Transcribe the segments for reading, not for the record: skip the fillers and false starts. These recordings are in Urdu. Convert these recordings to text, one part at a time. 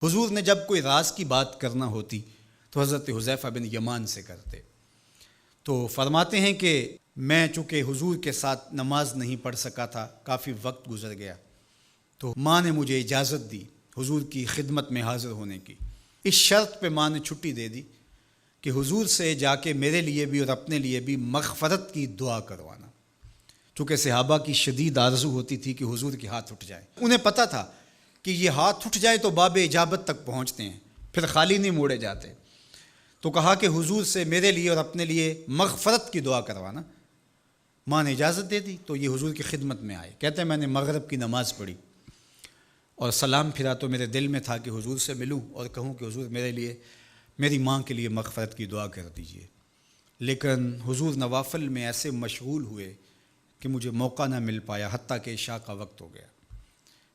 حضور نے جب کوئی راز کی بات کرنا ہوتی تو حضرت حذیفہ بن یمان سے کرتے۔ تو فرماتے ہیں کہ میں چونکہ حضور کے ساتھ نماز نہیں پڑھ سکا تھا، کافی وقت گزر گیا، تو ماں نے مجھے اجازت دی حضور کی خدمت میں حاضر ہونے کی۔ اس شرط پہ ماں نے چھٹی دے دی کہ حضور سے جا کے میرے لیے بھی اور اپنے لیے بھی مغفرت کی دعا کروانا، چونکہ صحابہ کی شدید آرزو ہوتی تھی کہ حضور کے ہاتھ اٹھ جائے۔ انہیں پتہ تھا کہ یہ ہاتھ اٹھ جائے تو باب اجابت تک پہنچتے ہیں، پھر خالی نہیں موڑے جاتے۔ تو کہا کہ حضور سے میرے لیے اور اپنے لیے مغفرت کی دعا کروانا۔ ماں نے اجازت دے دی تو یہ حضور کی خدمت میں آئے۔ کہتے ہیں میں نے مغرب کی نماز پڑھی اور سلام پھرا تو میرے دل میں تھا کہ حضور سے ملوں اور کہوں کہ حضور میرے لیے، میری ماں کے لیے مغفرت کی دعا کر دیجئے، لیکن حضور نوافل میں ایسے مشغول ہوئے کہ مجھے موقع نہ مل پایا، حتیٰ کہ عشاء کا وقت ہو گیا۔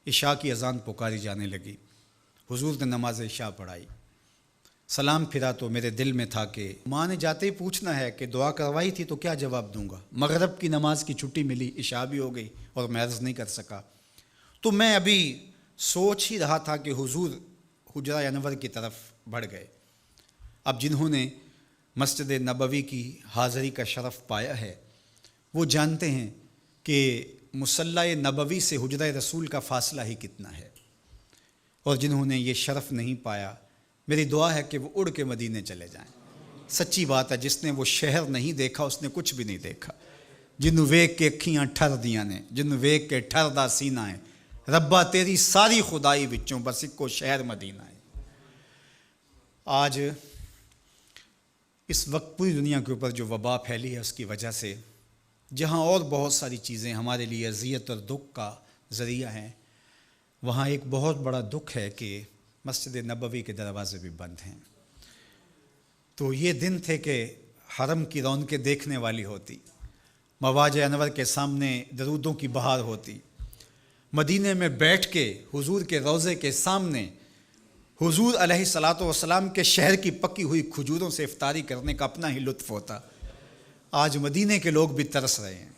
عشاء کی اذان پکاری جانے لگی، حضور نے نماز عشاء پڑھائی، سلام پھرا تو میرے دل میں تھا کہ ماں نے جاتے ہی پوچھنا ہے کہ دعا کروائی تھی تو کیا جواب دوں گا۔ مغرب کی نماز کی چھٹی ملی، عشاء بھی ہو گئی اور میں عرض نہیں کر سکا۔ تو میں ابھی سوچ ہی رہا تھا کہ حضور حجرہ انور کی طرف بڑھ گئے۔ اب جنہوں نے مسجد نبوی کی حاضری کا شرف پایا ہے وہ جانتے ہیں کہ مصلی نبوی سے حجرہ رسول کا فاصلہ ہی کتنا ہے، اور جنہوں نے یہ شرف نہیں پایا میری دعا ہے کہ وہ اڑ کے مدینے چلے جائیں۔ سچی بات ہے، جس نے وہ شہر نہیں دیکھا اس نے کچھ بھی نہیں دیکھا۔ جنہوں ویک کے اکھیاں ٹھر دیاں نے، جنہوں ویک کے ٹھر دا سینہ ہے، ربا تیری ساری خدائی وچوں بس اکو شہر مدینہ ہے۔ آج اس وقت پوری دنیا کے اوپر جو وبا پھیلی ہے اس کی وجہ سے جہاں اور بہت ساری چیزیں ہمارے لیے اذیت اور دکھ کا ذریعہ ہیں، وہاں ایک بہت بڑا دکھ ہے کہ مسجد نبوی کے دروازے بھی بند ہیں۔ تو یہ دن تھے کہ حرم کی رونقیں دیکھنے والی ہوتی، مواج انور کے سامنے درودوں کی بہار ہوتی، مدینے میں بیٹھ کے حضور کے روضے کے سامنے حضور علیہ الصلاۃ والسلام کے شہر کی پکی ہوئی کھجوروں سے افطاری کرنے کا اپنا ہی لطف ہوتا۔ آج مدینے کے لوگ بھی ترس رہے ہیں۔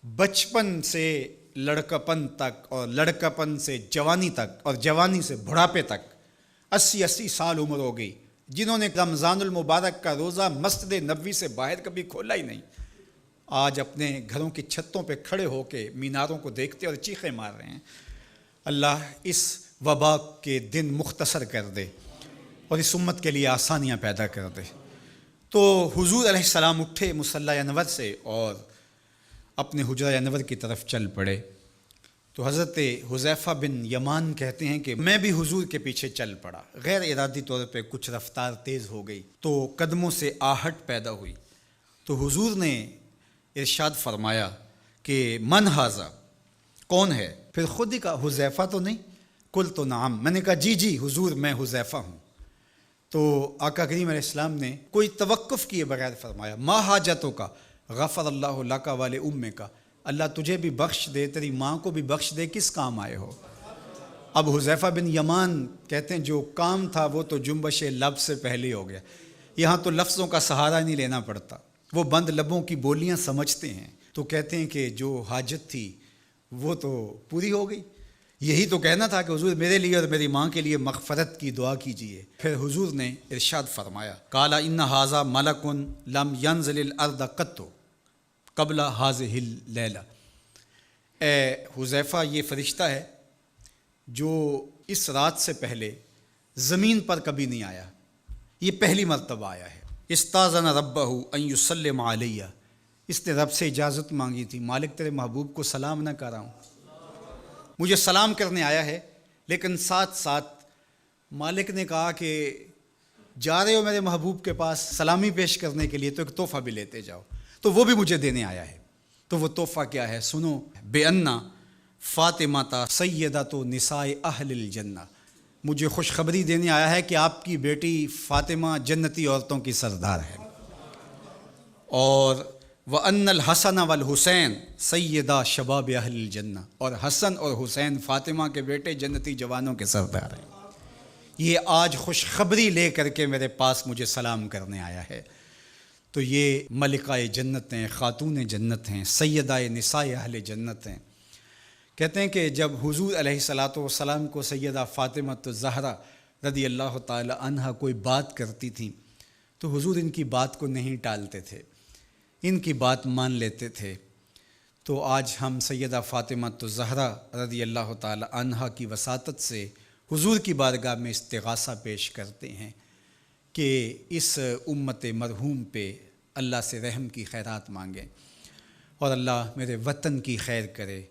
بچپن سے لڑکپن تک اور لڑکپن سے جوانی تک اور جوانی سے بڑھاپے تک 80 سال عمر ہو گئی، جنہوں نے رمضان المبارک کا روزہ مسجد نبوی سے باہر کبھی کھولا ہی نہیں، آج اپنے گھروں کی چھتوں پہ کھڑے ہو کے میناروں کو دیکھتے اور چیخیں مار رہے ہیں۔ اللہ اس وبا کے دن مختصر کر دے اور اس امت کے لیے آسانیاں پیدا کر دے۔ تو حضور علیہ السلام اٹھے مصلی انور سے اور اپنے حجرہ انور کی طرف چل پڑے۔ تو حضرت حذیفہ بن یمان کہتے ہیں کہ میں بھی حضور کے پیچھے چل پڑا، غیر ارادی طور پہ کچھ رفتار تیز ہو گئی تو قدموں سے آہٹ پیدا ہوئی۔ تو حضور نے ارشاد فرمایا کہ من ھذا، کون ہے؟ پھر خود ہی کہا حذیفہ تو نہیں؟ قلت نعم، میں نے کہا جی جی حضور میں حذیفہ ہوں۔ تو آقا کریم علیہ السلام نے کوئی توقف کیے بغیر فرمایا ما حاجتوں کا غفر اللہ لک ولی امک، اللہ تجھے بھی بخش دے، تیری ماں کو بھی بخش دے، کس کام آئے ہو؟ اب حذیفہ بن یمان کہتے ہیں جو کام تھا وہ تو جنبش لب سے پہلے ہو گیا، یہاں تو لفظوں کا سہارا نہیں لینا پڑتا، وہ بند لبوں کی بولیاں سمجھتے ہیں۔ تو کہتے ہیں کہ جو حاجت تھی وہ تو پوری ہو گئی، یہی تو کہنا تھا کہ حضور میرے لیے اور میری ماں کے لیے مغفرت کی دعا کیجیے۔ پھر حضور نے ارشاد فرمایا قال ان ھذا ملک لم ینزل الارض قط قبل ھذہ اللیلہ، اے حذیفہ یہ فرشتہ ہے جو اس رات سے پہلے زمین پر کبھی نہیں آیا، یہ پہلی مرتبہ آیا ہے۔ استاذن ربہ ان یسلم علیہ، اس نے رب سے اجازت مانگی تھی، مالک تیرے محبوب کو سلام نہ کر رہا ہوں، مجھے سلام کرنے آیا ہے، لیکن ساتھ ساتھ مالک نے کہا کہ جا رہے ہو میرے محبوب کے پاس سلامی پیش کرنے کے لیے تو ایک تحفہ بھی لیتے جاؤ، تو وہ بھی مجھے دینے آیا ہے۔ تو وہ تحفہ کیا ہے سنو، بے انا فاطمہ سیدۃ نساء اہل الجنہ، مجھے خوشخبری دینے آیا ہے کہ آپ کی بیٹی فاطمہ جنتی عورتوں کی سردار ہے، اور وَأَنَّ الْحَسَنَ وَالْحُسَيْنَ سَيِّدَا شَبَابِ اہل الجنہ، اور حسن اور حسین فاطمہ کے بیٹے جنتی جوانوں کے سردار ہیں۔ یہ آج خوشخبری لے کر کے میرے پاس مجھے سلام کرنے آیا ہے۔ تو یہ ملکہ جنت ہیں، خاتون جنت ہیں، سیدہ نساء اہل جنت ہیں۔ کہتے ہیں کہ جب حضور علیہ الصلاۃ والسلام کو سیدہ فاطمہ الزہرا رضی اللہ تعالی عنہا کوئی بات کرتی تھیں تو حضور ان کی بات کو نہیں ٹالتے تھے، ان کی بات مان لیتے تھے۔ تو آج ہم سیدہ فاطمہ الزہرا رضی اللہ تعالی عنہا کی وساطت سے حضور کی بارگاہ میں استغاثہ پیش کرتے ہیں کہ اس امت مرحوم پہ اللہ سے رحم کی خیرات مانگیں اور اللہ میرے وطن کی خیر کرے،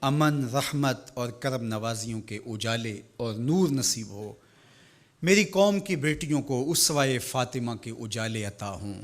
امن، رحمت اور کرم نوازیوں کے اجالے اور نور نصیب ہو، میری قوم کی بیٹیوں کو اسوہ فاطمہ کے اجالے عطا ہوں۔